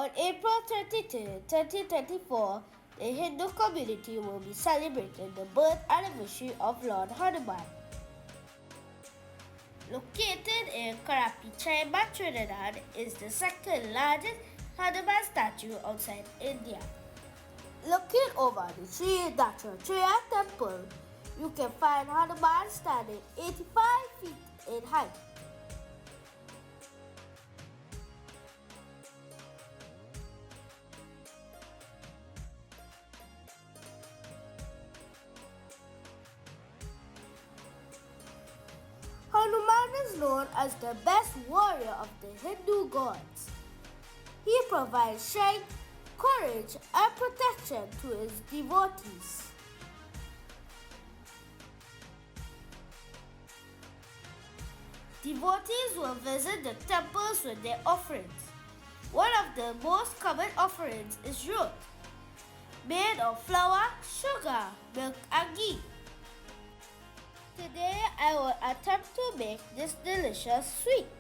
On April 23, 2024, the Hindu community will be celebrating the birth anniversary of Lord Hanuman. Located in Karapi, Trinidad, is the second largest Hanuman statue outside India. Looking over the Sri Dattatreya temple, you can find Hanuman standing 85 feet in height. Hanuman is known as the best warrior of the Hindu gods. He provides strength, courage, and protection to his devotees. Devotees will visit the temples with their offerings. One of the most common offerings is roat, made of flour, sugar, milk, and ghee. Today, I will attempt to make this delicious sweet.